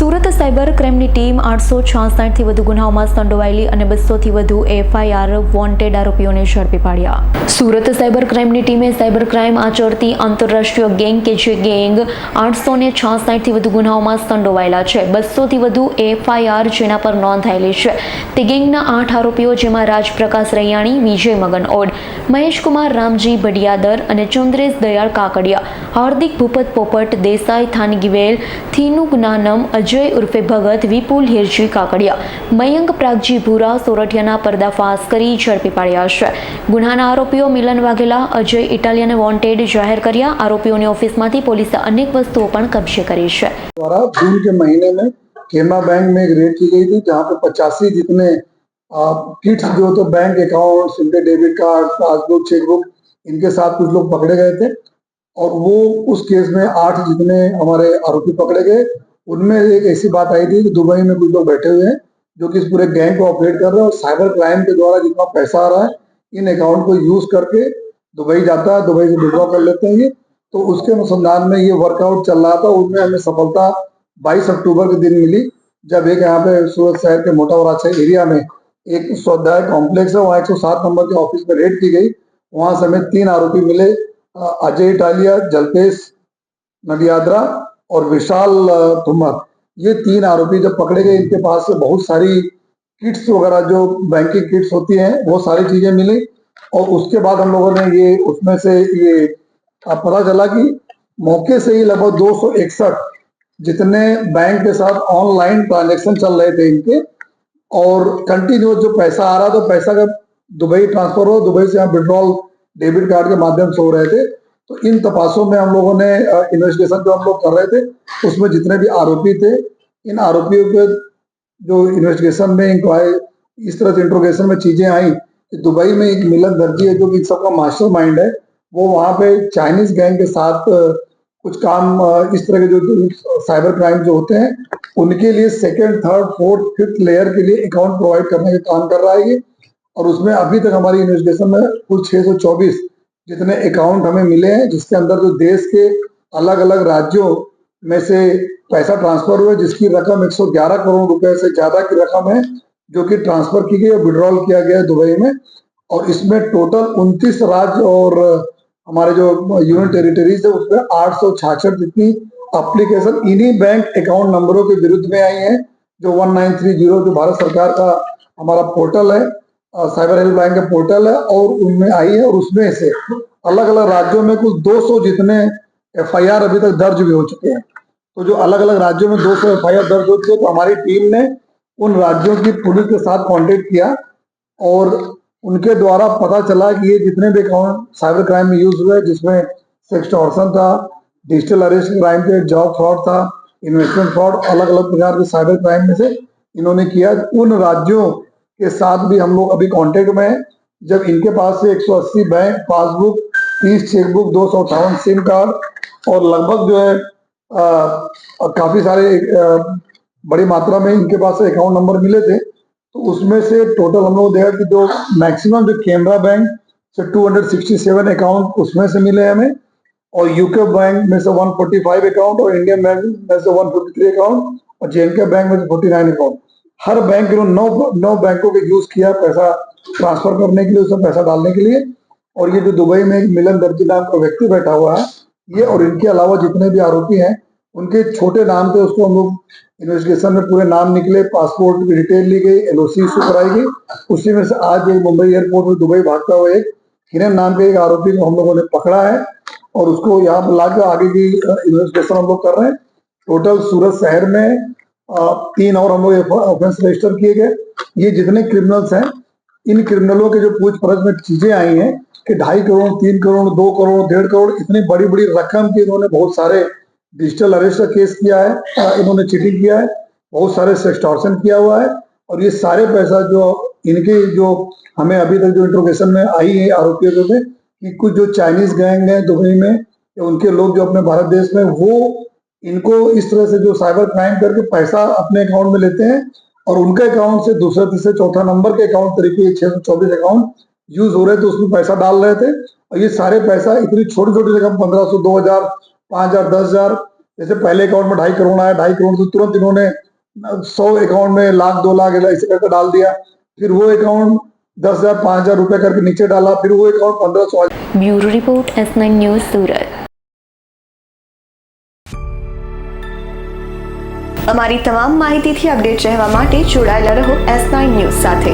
Surat cyber ક્રાઇમની team 866થી વધુ ગુનાઓમાં સંડોવાયેલી અને 200થી વધુ એફઆઈઆર વોન્ટેડ આરોપીઓને ઝડપી પાડ્યા। સુરત સાયબર ક્રાઇમની ટીમે સાયબર ક્રાઇમ આચરતી આંતરરાષ્ટ્રીય ગેંગ કે જે ગેંગ 866થી વધુ ગુનાઓમાં સંડોવાયેલા છે, 200થી વધુ એફઆઈઆર જેના પર નોંધાયેલી છે। તે ગેંગના 8 આરોપીઓ જેમાં રાજપ્રકાશ રૈયાણી, વિજય મગન ઓડ, મહેશકુમાર રામજી ભડિયાદર અને ચંદ્રેશ દયાળ કાકડિયા, હાર્દિક ભૂપત પોપટ દેસાઈ થાનગીવેલ, થીનુ જ્ઞાનમ અજય ઉર્ફે ભગત, વિપુલ હિરજી કાકડિયા, મયંક પ્રાગજી ભૂરા સોરઠિયાના પર્દાફાશ કરી ઝડપી પાડ્યા છે। ગુનાના આરોપીઓ મિલન વાઘેલા, અજય ઇટાલિયાને વોન્ટેડ જાહેર કર્યા। આરોપીઓની ઓફિસમાંથી પોલીસે अनेक वस्तुओं पर कब्जे करी है। द्वारा जून के महीने में केमा बैंक में एक रेड की गई थी, जहां पे 85 जितने किट्स जो तो बैंक अकाउंट, उनके डेबिट कार्ड, पासबुक, चेकबुक, इनके साथ कुछ लोग पकड़े गए थे। और वो उस केस में 8 जितने हमारे आरोपी पकड़े गए, उनमें एक ऐसी बात आई थी कि दुबई में कुछ लोग बैठे हुए हैं जो कि इस पूरे गैंग को ऑपरेट कर रहे हैं और साइबर क्राइम के द्वारा जितना पैसा आ रहा है इन अकाउंट को यूज करके दुबई जाता है, दुबई से विड्रॉ कर लेते हैं ये। तो उसके अनुसंधान में ये वर्कआउट चल रहा था। उसमें हमें सफलता 22 अक्टूबर के दिन मिली, जब एक यहाँ पे सूरत शहर के मोटा वराछा एरिया में एक स्वाध्याय कॉम्प्लेक्स है, वहाँ 107 नंबर के ऑफिस में रेड की गई। वहां से हमें 3 आरोपी मिले, अजय इटालिया, जल्पेश नदियाद्रा और विशाल तुमर। ये 3 आरोपी जब पकड़े गए, इनके पास से बहुत सारी किट्स वगैरह जो बैंकिंग किट्स होती हैं वो सारी चीजें मिली। और उसके बाद हम लोगों ने ये उसमें से ये पता चला कि मौके से ही लगभग 261 जितने बैंक के साथ ऑनलाइन ट्रांजैक्शन चल रहे थे इनके, और कंटिन्यूस जो पैसा आ रहा था, पैसा का दुबई ट्रांसफर हो, दुबई से यहाँ विड्रॉल डेबिट कार्ड के माध्यम से हो रहे थे। तो इन तपासों में हम लोगों ने इन्वेस्टिगेशन जो हम लोग कर रहे थे, उसमें जितने भी आरोपी थे, इन आरोपियों के जो इन्वेस्टिगेशन में इंक्वायरी इस तरह से इंट्रोगेशन में चीजें आई कि दुबई में एक मिलन दर्जी है जो कि सबका मास्टरमाइंड है। वो वहां पे चाइनीज गैंग के साथ कुछ काम इस तरह के जो साइबर क्राइम जो होते हैं उनके लिए second, third, fourth, fifth layer के लिए अकाउंट प्रोवाइड करने का काम कर रहा है ये। और उसमें अभी तक हमारी इन्वेस्टिगेशन में कुल 624 जितने अकाउंट हमें मिले हैं, जिसके अंदर जो देश के अलग अलग राज्यों में से पैसा ट्रांसफर हुआ, जिसकी रकम 111 करोड़ रुपए से ज्यादा की रकम है जो कि ट्रांसफर की गई और विड्रॉल किया गया है दुबई में। और इसमें टोटल 29 राज्य और हमारे जो यूनियन टेरिटरीज है उसमें 866 जितनी एप्लीकेशन इन्हीं बैंक अकाउंट नंबरों के विरुद्ध में आई हैं, जो 1930 जो भारत सरकार का हमारा पोर्टल है, साइबर हेल्पलाइन का पोर्टल है, और उनमें आई है। और उसमें से अलग अलग राज्यों में कुछ 200 जितने एफआईआर अभी तक दर्ज भी हो चुके हैं। तो जो अलग अलग राज्यों में 200 एफआईआर दर्ज हो चुके हैं, तो हमारी टीम ने उन राज्यों की पुलिस के साथ कांटेक्ट किया और उनके द्वारा पता चला कि ये जितने भी अकाउंट साइबर क्राइम में यूज हुए, जिसमें सेक्सटॉर्शन था, डिजिटल अरेस्ट क्राइम थे, जॉब फ्रॉड था, इन्वेस्टमेंट फ्रॉड, अलग अलग प्रकार के साइबर क्राइम में से इन्होंने किया। उन राज्यों के साथ भी हम लोग अभी कांटेक्ट में हैं। जब इनके पास से 180 bank passbook, 30 chequebook, 258 SIM card और लगभग जो है काफी सारे बड़ी मात्रा में इनके पास से अकाउंट नंबर मिले थे। तो उसमें से टोटल हम लोग देखा कि जो मैक्सिमम जो कैनरा बैंक से 267 अकाउंट उसमें से मिले हमें, और यूके बैंक में से 145 अकाउंट, और इंडियन बैंक में से 153 अकाउंट, और जेएनके बैंक में से 49 अकाउंट। हर बैंक ने 9 बैंकों के यूज किया पैसा ट्रांसफर करने के लिए, उसमें पैसा डालने के लिए। और ये जो दुबई में एक मिलन दर्जी नाम का व्यक्ति बैठा हुआ है ये, और इनके अलावा जितने भी आरोपी हैं उनके छोटे नाम थे, उसको हम लोग इन्वेस्टिगेशन में पूरे नाम निकले, पासपोर्ट की डिटेल ली गई, एलओसी इशू कराई गई। उसी में से आज एक मुंबई एयरपोर्ट में दुबई भागता हुआ एक हिरन नाम के एक आरोपी को हम लोगों ने पकड़ा है, और उसको यहाँ पर लाकर आगे की इन्वेस्टिगेशन हम लोग कर रहे हैं। टोटल सूरत शहर में 3 और हम लोग ऑफेंस रजिस्टर किए गए। ये जितने क्रिमिनल्स हैं, इन क्रिमिनलों के जो पूछपरछ में चीजें आई हैं कि 2.5 करोड़, 3 करोड़, 2 करोड़, 1.5 करोड़, इतनी बड़ी बड़ी रकम की इन्होंने बहुत सारे डिजिटल अरेस्ट का केस किया है, इन्होंने चीटिंग किया है, बहुत सारे सेक्सटॉर्शन किया हुआ है। और ये सारे पैसा जो इनके जो हमें अभी तक जो इंट्रोगेशन में आई है आरोपियों में कि कुछ जो चाइनीज गैंग है दुबई में या उनके लोग जो अपने भारत देश में, वो इनको इस तरह से जो साइबर क्राइम करके पैसा अपने अकाउंट में लेते हैं और उनके अकाउंट से दूसरे, तीसरे, चौथा नंबर के अकाउंट तरीके 624 अकाउंट यूज हो रहे थे, उसमें पैसा डाल रहे थे। और ये सारे पैसा इतनी छोटी छोटी रकम 1500, 2000, 5000, 10,000 जैसे पहले अकाउंट में 2.5 करोड़ आया, 2.5 करोड़ तो तुरंत इन्होंने 100 अकाउंट में 1 लाख 2 लाख ऐसे करके डाल दिया। फिर वो अकाउंट 10,000 5,000 रुपए करके नीचे डाला, फिर वो account 1500। Bureau report S9 news Surat. અમારી તમામ માહિતીથી અપડેટ રહેવા માટે જોડાયેલા રહો S9 ન્યૂઝ સાથે।